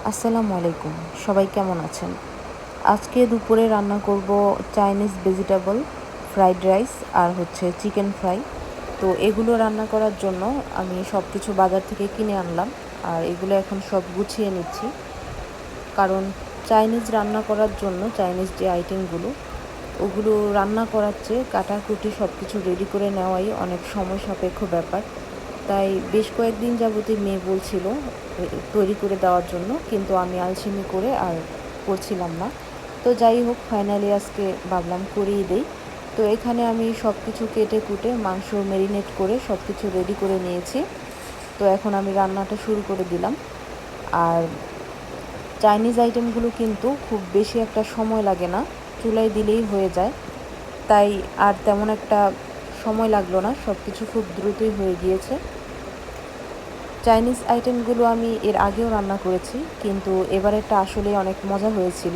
আসসালামু আলাইকুম, সবাই কেমন আছেন? আজকে দুপুরে রান্না করব চাইনিজ ভেজিটেবল ফ্রাইড রাইস আর চিকেন ফ্রাই। তো এগুলো রান্না করার জন্য আমি সব কিছু বাজার থেকে কিনে আনলাম, আর এগুলো এখন সব গুছিয়ে নিচ্ছি। কারণ চাইনিজ রান্না করার জন্য চাইনিজ যে আইটেমগুলো, ওগুলো রান্না করার চেয়ে কাটাকুটি সব কিছু রেডি করে নেওয়াই অনেক সময় সাপেক্ষ ব্যাপার। তাই বেশ কয়েকদিন যাবতই মেয়ে বলছিল তৈরি করে দেওয়ার জন্য, কিন্তু আমি আলসেমি করে আর করছিলাম না। তো যাই হোক, ফাইনালি আজকে ভাবলাম করেই দেই। তো এখানে আমি সব কিছু কেটে কুটে মাংস ম্যারিনেট করে সব কিছু রেডি করে নিয়েছি। তো এখন আমি রান্নাটা শুরু করে দিলাম। আর চাইনিজ আইটেমগুলো কিন্তু খুব বেশি একটা সময় লাগে না, চুলায় দিলেই হয়ে যায়। তাই আর তেমন একটা সময় লাগলো না, সব কিছু খুব দ্রুতই হয়ে গিয়েছে। চাইনিজ আইটেমগুলো আমি এর আগেও রান্না করেছি, কিন্তু এবারেরটা আসলে অনেক মজা হয়েছিল।